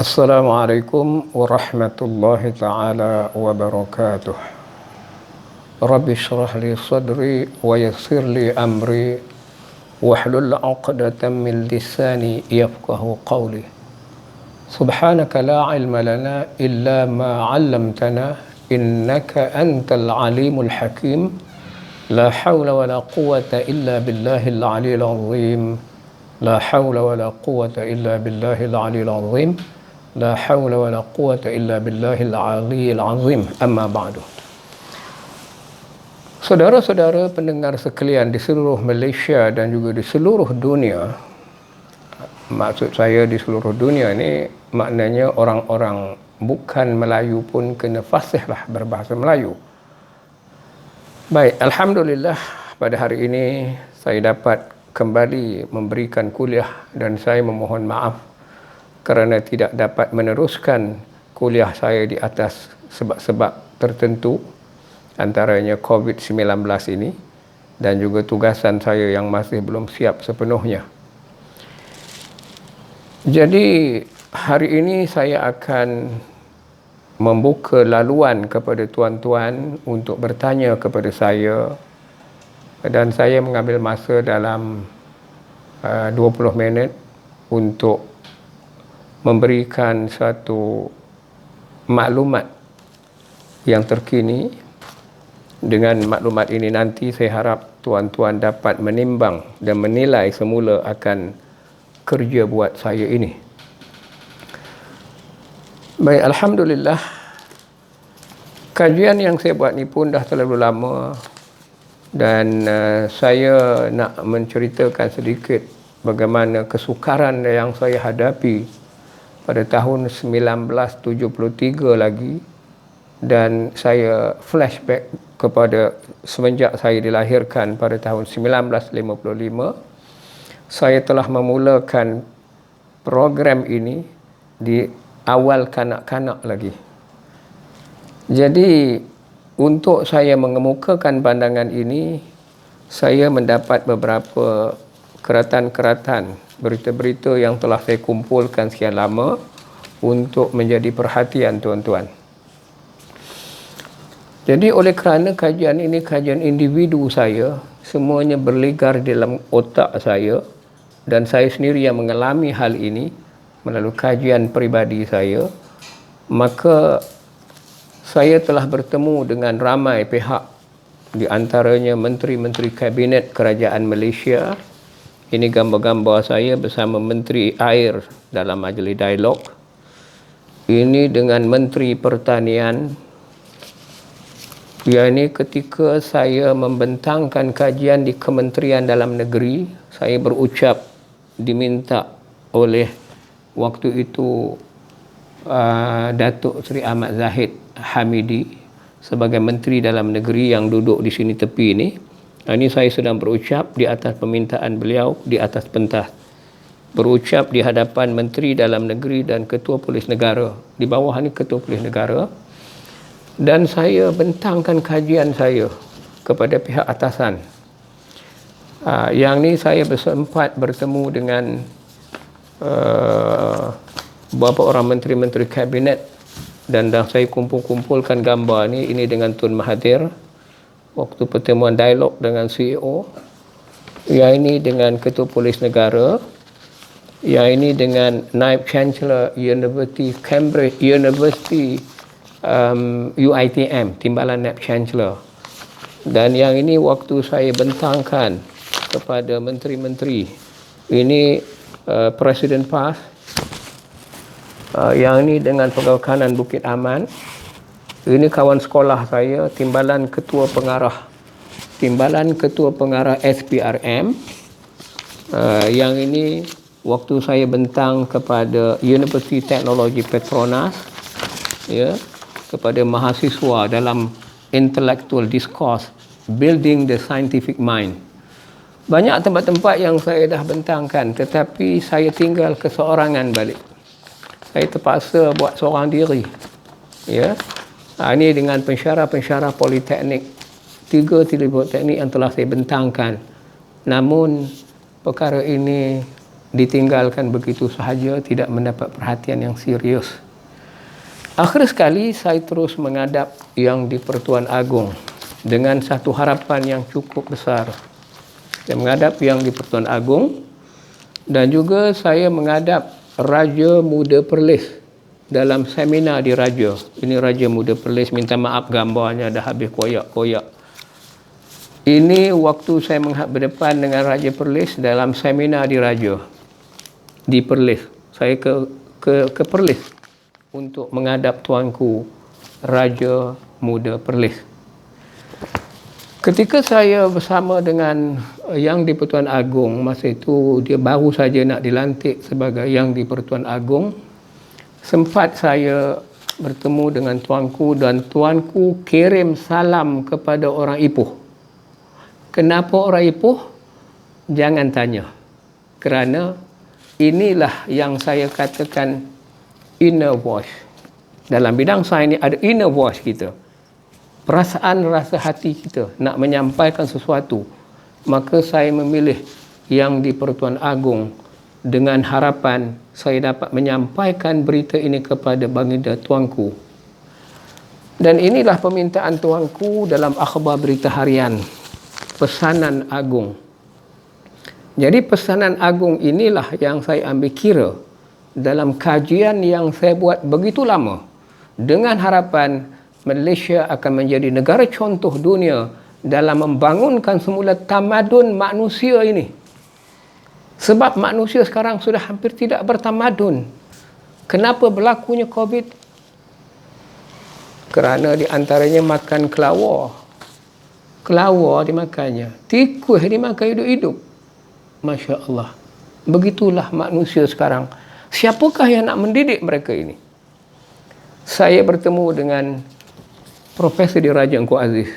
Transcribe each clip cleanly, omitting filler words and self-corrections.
Assalamualaikum warahmatullahi ta'ala wabarakatuh. Rabbi shrah li sadri wa yassir li amri wahlul 'uqdatam min lisani yafqahu qawli. Subhanaka la ilma lana illa ma 'allamtana innaka antal alimul hakim. La hawla wa la quwwata illa billahil 'aliyyil 'azim. La hawla wa la quwwata illa billahil 'aliyyil 'azim. La hawla wa la quwwata illa billahil 'aliyyil 'azim. Amma ba'du. Saudara-saudara pendengar sekalian di seluruh Malaysia dan juga di seluruh dunia, maksud saya di seluruh dunia ini maknanya orang-orang bukan Melayu pun kena fasih lah berbahasa Melayu. Baik, alhamdulillah pada hari ini saya dapat kembali memberikan kuliah dan saya memohon maaf kerana tidak dapat meneruskan kuliah saya di atas sebab-sebab tertentu, antaranya COVID-19 ini dan juga tugasan saya yang masih belum siap sepenuhnya. Jadi hari ini saya akan membuka laluan kepada tuan-tuan untuk bertanya kepada saya, dan saya mengambil masa dalam 20 minit untuk memberikan satu maklumat yang terkini. Dengan maklumat ini nanti saya harap tuan-tuan dapat menimbang dan menilai semula akan kerja buat saya ini. Baik, alhamdulillah kajian yang saya buat ni pun dah terlalu lama, dan saya nak menceritakan sedikit bagaimana kesukaran yang saya hadapi pada tahun 1973 lagi, dan saya flashback kepada semenjak saya dilahirkan pada tahun 1955. Saya telah memulakan program ini di awal kanak-kanak lagi. Jadi untuk saya mengemukakan pandangan ini, saya mendapat beberapa keratan-keratan berita-berita yang telah saya kumpulkan sekian lama untuk menjadi perhatian tuan-tuan. Jadi oleh kerana kajian ini kajian individu saya, semuanya berlegar dalam otak saya, dan saya sendiri yang mengalami hal ini melalui kajian peribadi saya, maka saya telah bertemu dengan ramai pihak, di antaranya Menteri-Menteri Kabinet Kerajaan Malaysia. Ini gambar-gambar saya bersama Menteri Air dalam majlis dialog. Ini dengan Menteri Pertanian. Ini ketika saya membentangkan kajian di Kementerian Dalam Negeri, saya berucap diminta oleh waktu itu Datuk Seri Ahmad Zahid Hamidi sebagai Menteri Dalam Negeri yang duduk di sini tepi ini. Ini saya sedang berucap di atas permintaan beliau di atas pentas. Berucap di hadapan Menteri Dalam Negeri dan Ketua Polis Negara. Di bawah ini Ketua Polis Negara. Dan saya bentangkan kajian saya kepada pihak atasan. Yang ni saya bersempat bertemu dengan beberapa orang menteri-menteri kabinet, dan saya kumpul-kumpulkan gambar ni. Ini dengan Tun Mahathir waktu pertemuan dialog dengan CEO. Yang ini dengan Ketua Polis Negara. Yang ini dengan Naib Chancellor University Cambridge University, UiTM, Timbalan Naib Chancellor. Dan yang ini waktu saya bentangkan kepada menteri-menteri. Ini Presiden PAS. Yang ini dengan Pegawai Kanan Bukit Aman. Ini kawan sekolah saya, Timbalan Ketua Pengarah SPRM. Yang ini waktu saya bentang kepada Universiti Teknologi Petronas, ya, kepada mahasiswa dalam intellectual discourse, building the scientific mind. Banyak tempat-tempat yang saya dah bentangkan, tetapi saya tinggal keseorangan balik. Saya terpaksa buat seorang diri, ya. Ini dengan pensyarah-pensyarah politeknik, 3 politeknik yang telah saya bentangkan. Namun perkara ini ditinggalkan begitu sahaja, tidak mendapat perhatian yang serius. Akhir sekali saya terus menghadap Yang di-Pertuan Agong dengan satu harapan yang cukup besar. Saya menghadap Yang di-Pertuan Agong dan juga saya menghadap Raja Muda Perlis dalam seminar di Raja. Ini Raja Muda Perlis, minta maaf gambarnya dah habis koyak-koyak. Ini waktu saya berdepan dengan Raja Perlis dalam seminar di Raja, di Perlis. Saya ke Perlis untuk menghadap tuanku Raja Muda Perlis. Ketika saya bersama dengan Yang di-Pertuan Agong, masa itu dia baru saja nak dilantik sebagai Yang di-Pertuan Agong, sempat saya bertemu dengan tuanku dan tuanku kirim salam kepada orang Ipoh. Kenapa orang Ipoh? Jangan tanya. Kerana inilah yang saya katakan inner voice. Dalam bidang sains ini ada inner voice kita. Perasaan rasa hati kita nak menyampaikan sesuatu. Maka saya memilih Yang di-Pertuan Agong dengan harapan saya dapat menyampaikan berita ini kepada baginda tuanku. Dan inilah permintaan tuanku dalam akhbar berita harian, pesanan agung. Jadi pesanan agung inilah yang saya ambil kira dalam kajian yang saya buat begitu lama, dengan harapan Malaysia akan menjadi negara contoh dunia dalam membangunkan semula tamadun manusia ini. Sebab manusia sekarang sudah hampir tidak bertamadun. Kenapa berlakunya COVID? Kerana di antaranya makan kelawar. Kelawar dimakannya. Tikus dimakan hidup-hidup. Masya Allah. Begitulah manusia sekarang. Siapakah yang nak mendidik mereka ini? Saya bertemu dengan Profesor di Raja Engku Aziz.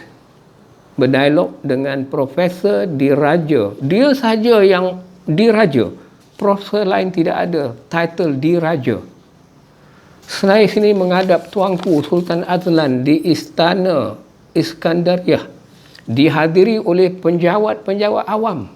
Berdialog dengan Profesor di Raja. Dia saja yang di Raja. Profesor lain tidak ada title di Raja. Saya sini menghadap tuanku Sultan Azlan di Istana Iskandariah. Dihadiri oleh penjawat-penjawat awam.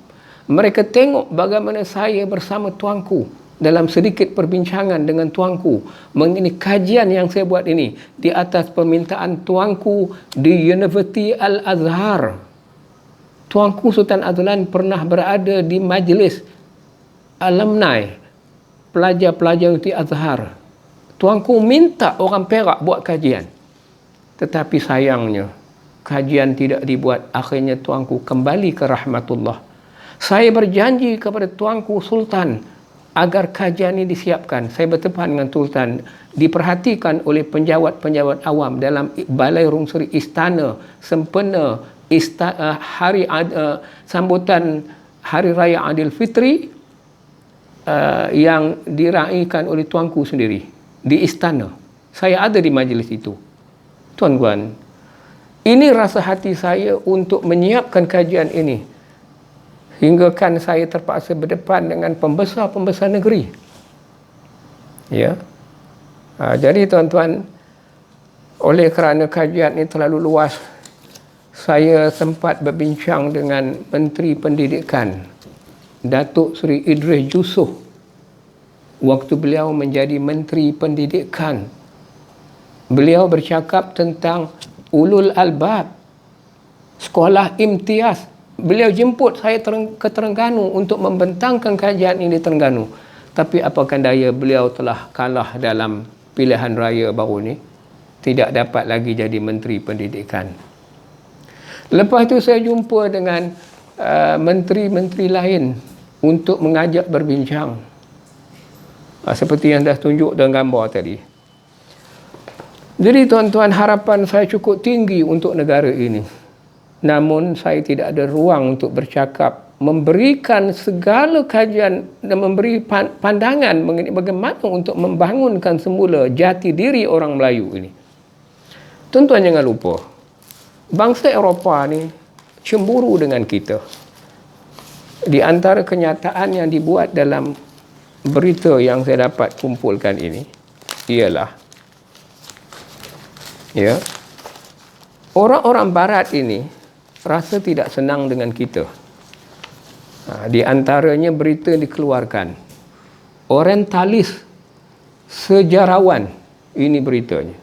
Mereka tengok bagaimana saya bersama tuanku dalam sedikit perbincangan dengan tuanku mengenai kajian yang saya buat ini di atas permintaan tuanku di University Al-Azhar. Tuanku Sultan Azlan pernah berada di majlis alumni pelajar-pelajar University Azhar. Tuanku minta orang Perak buat kajian. Tetapi sayangnya kajian tidak dibuat. Akhirnya tuanku kembali ke rahmatullah. Saya berjanji kepada tuanku Sultan agar kajian ini disiapkan. Saya bertepan dengan Sultan, diperhatikan oleh penjawat-penjawat awam dalam balai rungsuri istana sempena sambutan Hari Raya Aidilfitri yang diraikan oleh tuanku sendiri di istana. Saya ada di majlis itu. Tuan-tuan, ini rasa hati saya untuk menyiapkan kajian ini. Hingga kan saya terpaksa berdepan dengan pembesar-pembesar negeri. Ya. Jadi tuan-tuan, oleh kerana kajian ini terlalu luas, saya sempat berbincang dengan Menteri Pendidikan, Datuk Seri Idris Yusof, waktu beliau menjadi Menteri Pendidikan. Beliau bercakap tentang ulul albab, sekolah imtiaz. Beliau jemput saya ke Terengganu untuk membentangkan kajian ini di Terengganu. Tapi apakan daya, beliau telah kalah dalam pilihan raya baru ni. Tidak dapat lagi jadi Menteri Pendidikan. Lepas itu saya jumpa dengan menteri-menteri lain untuk mengajak berbincang. Seperti yang dah tunjuk dalam gambar tadi. Jadi tuan-tuan, harapan saya cukup tinggi untuk negara ini. Namun saya tidak ada ruang untuk bercakap, memberikan segala kajian dan memberi pandangan mengenai bagaimana untuk membangunkan semula jati diri orang Melayu ini. Tuan-tuan jangan lupa, bangsa Eropah ni cemburu dengan kita. Di antara kenyataan yang dibuat dalam berita yang saya dapat kumpulkan ini ialah, ya, orang-orang barat ini rasa tidak senang dengan kita. Di antaranya berita dikeluarkan orientalis sejarawan. Ini beritanya.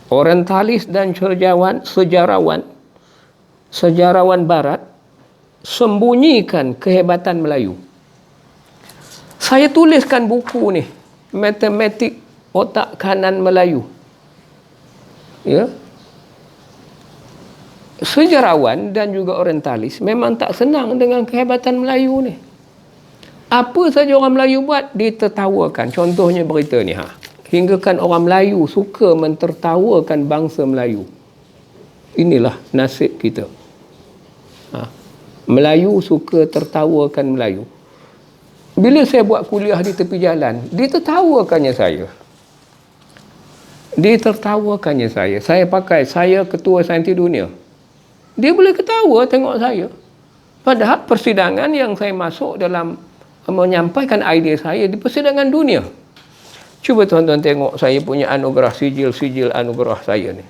Orientalis dan sejarawan barat sembunyikan kehebatan Melayu. Saya tuliskan buku ni, Matematik Otak Kanan Melayu. Ya. Sejarawan dan juga orientalis memang tak senang dengan kehebatan Melayu ni. Apa saja orang Melayu buat, ditertawakan. Contohnya berita ni. Hinggakan orang Melayu suka mentertawakan bangsa Melayu. Inilah nasib kita. Melayu suka tertawakan Melayu. Bila saya buat kuliah di tepi jalan, ditertawakannya saya. Saya pakai, saya ketua saintis dunia. Dia boleh ketawa tengok saya. Padahal persidangan yang saya masuk dalam menyampaikan idea saya di persidangan dunia. Cuba tuan-tuan tengok saya punya anugerah, sijil anugerah saya ni.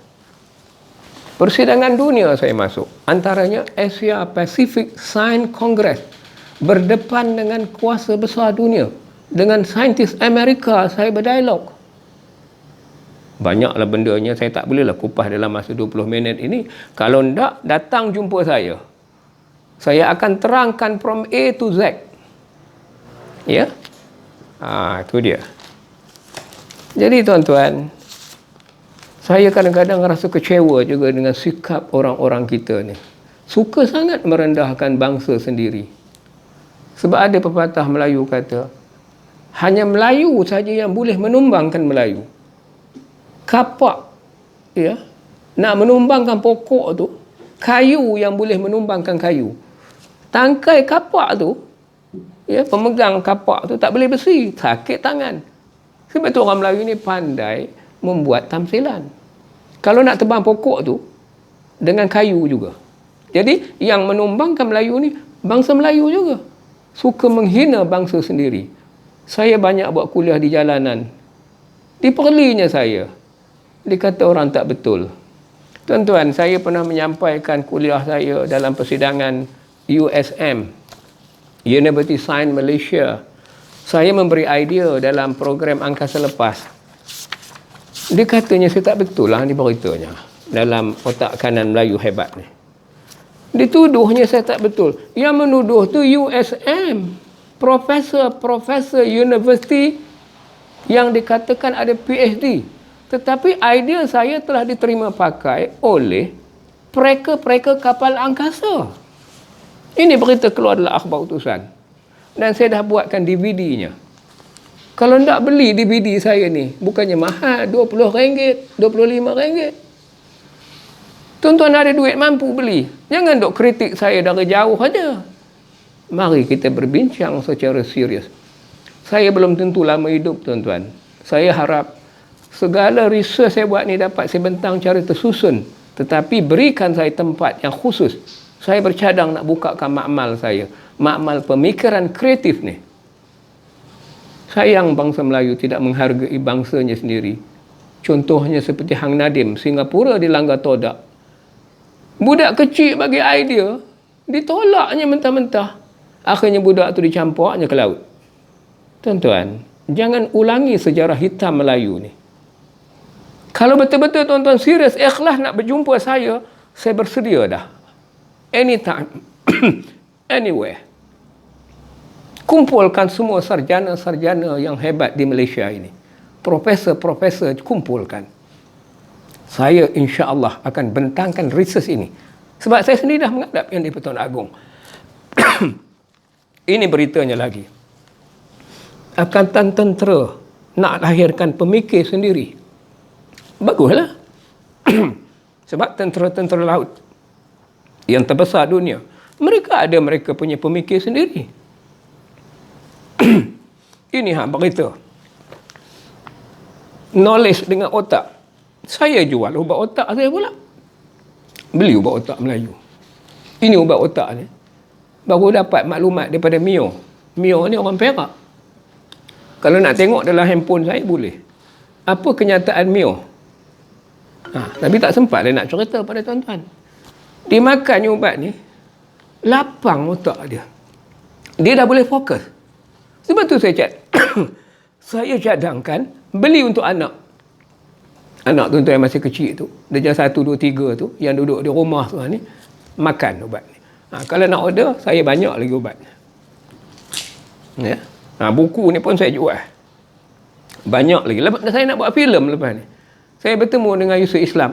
Persidangan dunia saya masuk. Antaranya Asia Pacific Science Congress. Berdepan dengan kuasa besar dunia. Dengan saintis Amerika saya berdialog. Banyaklah bendanya, saya tak bolehlah kupas dalam masa 20 minit ini. Kalau tidak, datang jumpa saya. Saya akan terangkan from A to Z. Ya? Itu dia. Jadi tuan-tuan, saya kadang-kadang rasa kecewa juga dengan sikap orang-orang kita ni. Suka sangat merendahkan bangsa sendiri. Sebab ada pepatah Melayu kata, hanya Melayu saja yang boleh menumbangkan Melayu. Kapak, ya, nak menumbangkan pokok tu, kayu yang boleh menumbangkan kayu. Tangkai kapak tu, ya, pemegang kapak tu tak boleh besi, sakit tangan. Sebab tu orang Melayu ni pandai membuat tamsilan. Kalau nak tebang pokok tu, dengan kayu juga. Jadi yang menumbangkan Melayu ni bangsa Melayu juga. Suka menghina bangsa sendiri. Saya banyak buat kuliah di jalanan. Diperlinya saya. Dikata orang tak betul. Tuan-tuan, saya pernah menyampaikan kuliah saya dalam persidangan USM, University Science Malaysia. Saya memberi idea dalam program angkasa lepas. Dia katanya saya tak betul lah ni beritanya. Dalam otak kanan Melayu hebat ni. Dituduhnya saya tak betul. Yang menuduh tu USM. Profesor universiti yang dikatakan ada PhD. Tetapi idea saya telah diterima pakai oleh pereka-pereka kapal angkasa. Ini berita keluar dalam akhbar utusan. Dan saya dah buatkan DVD-nya. Kalau nak beli DVD saya ni, bukannya mahal, RM20, RM25. Tuan-tuan ada duit mampu beli. Jangan dok kritik saya dari jauh saja. Mari kita berbincang secara serius. Saya belum tentu lama hidup, tuan-tuan. Saya harap segala research saya buat ni dapat saya bentang cara tersusun. Tetapi berikan saya tempat yang khusus. Saya bercadang nak bukakan makmal saya. Makmal pemikiran kreatif ni. Sayang bangsa Melayu tidak menghargai bangsanya sendiri. Contohnya seperti Hang Nadim, Singapura dilanggar todak. Budak kecil bagi idea, ditolaknya mentah-mentah. Akhirnya budak tu dicampuraknya ke laut. Tuan-tuan, jangan ulangi sejarah hitam Melayu ni. Kalau betul-betul tuan-tuan serius, ikhlas nak berjumpa saya bersedia dah. Anytime, anywhere. Kumpulkan semua sarjana-sarjana yang hebat di Malaysia ini. Profesor-profesor kumpulkan. Saya insya-Allah akan bentangkan research ini. Sebab saya sendiri dah menghadap Yang di-Pertuan Agong. Ini beritanya lagi. Angkatan Tentera nak lahirkan pemikir sendiri. Baguslah. Sebab tentera-tentera laut yang terbesar dunia, mereka ada mereka punya pemikir sendiri. Ini berita. Knowledge dengan otak. Saya jual ubat otak saya pula. Beli ubat otak Melayu. Ini ubat otak ni. Baru dapat maklumat daripada Mio. Mio ni orang Perak. Kalau nak tengok dalam handphone saya boleh. Apa kenyataan Mio? Tapi tak sempat dia nak cerita pada tuan-tuan. Dimakannya ubat ni, lapang otak dia. Dia dah boleh fokus. Sebab tu saya cakap, Saya cadangkan beli untuk anak. Anak tuan-tuan yang masih kecil tu, darjah 1, 2, 3 tu, yang duduk di rumah tu ni, makan ubat ni. Kalau nak order, saya banyak lagi ubat. Ya. Buku ni pun saya jual. Banyak lagi. Lepas saya nak buat filem lepas ni. Saya bertemu dengan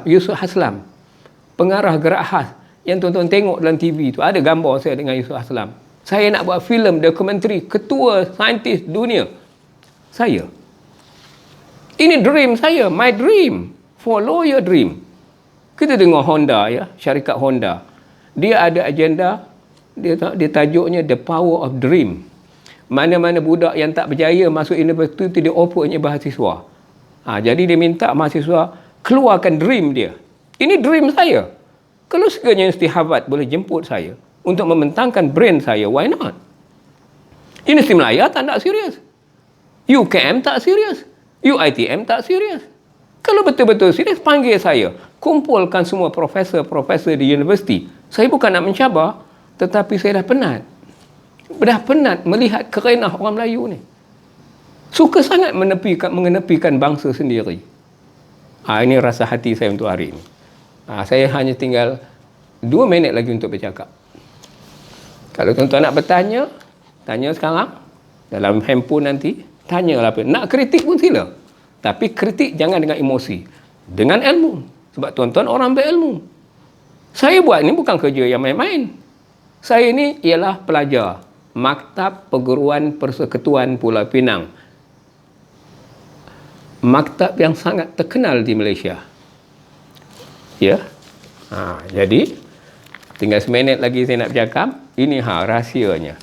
Yusuf Haslam, pengarah Gerak Khas yang tuan-tuan tengok dalam TV tu. Ada gambar saya dengan Yusuf Haslam. Saya nak buat filem dokumentari ketua saintis dunia. Saya. Ini dream saya, my dream. Follow your dream. Kita dengar Honda ya, syarikat Honda. Dia ada agenda, dia tajuknya The Power of Dream. Mana-mana budak yang tak berjaya masuk universiti, dia offernya beasiswa. Jadi dia minta mahasiswa keluarkan dream dia. Ini dream saya. Kalau sekiranya Universiti Harvard boleh jemput saya untuk membentangkan brand saya, why not? Universiti Melaya tak serius. UKM tak serius. UiTM tak serius. Kalau betul-betul serius, panggil saya. Kumpulkan semua profesor-profesor di universiti. Saya bukan nak mencabar, tetapi saya dah penat. Dah penat melihat kerenah orang Melayu ni. Suka sangat mengenepikan bangsa sendiri. Ini rasa hati saya untuk hari ini. Saya hanya tinggal 2 minit lagi untuk bercakap. Kalau tuan-tuan nak bertanya, tanya sekarang. Dalam handphone nanti, tanyalah apa. Nak kritik pun sila. Tapi kritik jangan dengan emosi. Dengan ilmu. Sebab tuan-tuan orang berilmu. Saya buat ni bukan kerja yang main-main. Saya ni ialah pelajar Maktab Perguruan Persekutuan Pulau Pinang. Maktab yang sangat terkenal di Malaysia. Ya. Jadi tinggal 1 minit lagi saya nak bercakap. Ini rahsianya.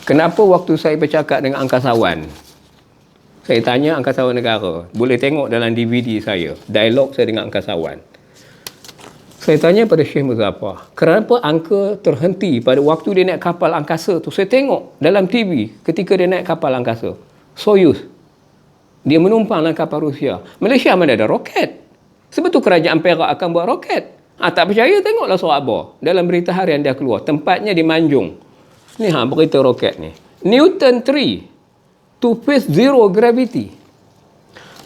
Kenapa waktu saya bercakap dengan angkasawan, saya tanya angkasawan negara, boleh tengok dalam DVD saya, dialog saya dengan angkasawan. Saya tanya pada Syekh Muzaffar, kenapa angka terhenti pada waktu dia naik kapal angkasa tu? Saya tengok dalam TV ketika dia naik kapal angkasa, Soyuz. Dia menumpang dalam kapal Rusia. Malaysia mana ada roket? Sebab tu kerajaan Perak akan buat roket. Tak percaya, tengoklah surat khabar. Dalam berita harian dia keluar. Tempatnya di Manjung. Ni berita roket ni. Newton 3 to face zero gravity.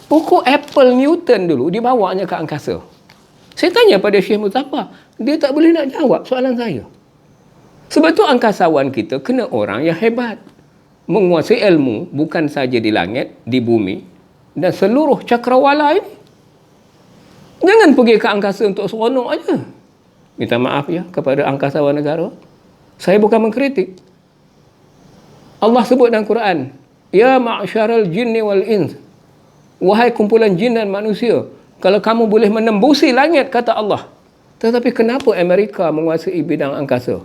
Pokok Apple Newton dulu dibawanya ke angkasa. Saya tanya pada Syekh Muzaffar, dia tak boleh nak jawab soalan saya. Sebab tu angkasawan kita kena orang yang hebat. Menguasai ilmu bukan saja di langit, di bumi dan seluruh cakrawala ini. Jangan pergi ke angkasa untuk seronok aja. Minta maaf ya kepada angkasawan negara. Saya bukan mengkritik. Allah sebut dalam Quran, ya ma'syaral jinni wal ins. Wahai kumpulan jin dan manusia, kalau kamu boleh menembusi langit, kata Allah. Tetapi kenapa Amerika menguasai bidang angkasa?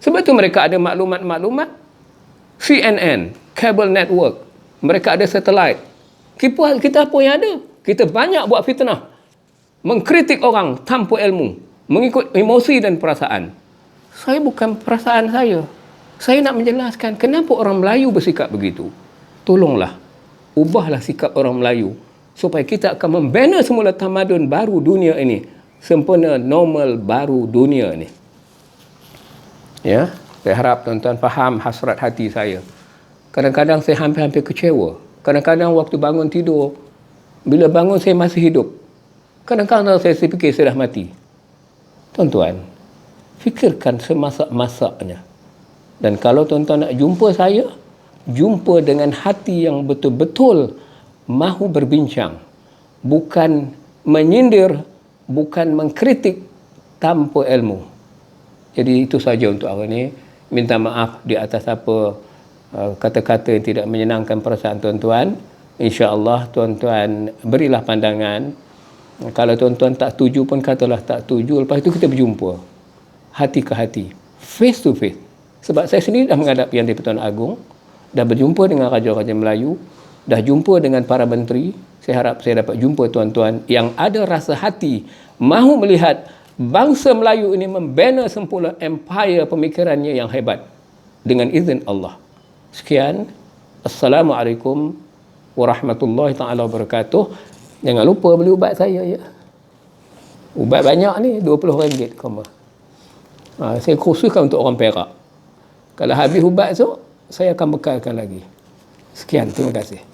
Sebab tu mereka ada maklumat-maklumat. CNN, cable network. Mereka ada satelit. Kita apa yang ada? Kita banyak buat fitnah. Mengkritik orang tanpa ilmu. Mengikut emosi dan perasaan. Saya bukan perasaan saya. Saya nak menjelaskan kenapa orang Melayu bersikap begitu. Tolonglah. Ubahlah sikap orang Melayu. Supaya kita akan membina semula tamadun baru dunia ini. Sempurna normal baru dunia ini. Ya. Saya harap tuan-tuan faham hasrat hati saya. Kadang-kadang saya hampir-hampir kecewa. Kadang-kadang waktu bangun tidur, bila bangun saya masih hidup. Kadang-kadang saya fikir saya dah mati. Tuan-tuan, fikirkan semasak-masaknya. Dan kalau tuan-tuan nak jumpa saya, jumpa dengan hati yang betul-betul mahu berbincang. Bukan menyindir, bukan mengkritik tanpa ilmu. Jadi itu saja untuk hari ini. Minta maaf di atas apa kata-kata yang tidak menyenangkan perasaan tuan-tuan. InsyaAllah tuan-tuan berilah pandangan. Kalau tuan-tuan tak setuju pun katalah tak setuju. Lepas itu kita berjumpa. Hati ke hati. Face to face. Sebab saya sendiri dah menghadap Yang di-Pertuan Agong. Dah berjumpa dengan Raja-Raja Melayu. Dah jumpa dengan para menteri. Saya harap saya dapat jumpa tuan-tuan yang ada rasa hati. Mahu melihat bangsa Melayu ini membina semula empire pemikirannya yang hebat. Dengan izin Allah. Sekian. Assalamualaikum warahmatullahi ta'ala wabarakatuh. Jangan lupa beli ubat saya ya. Ubat banyak ni, RM20. Saya khususkan untuk orang Perak. Kalau habis ubat tu, saya akan bekalkan lagi. Sekian, terima kasih.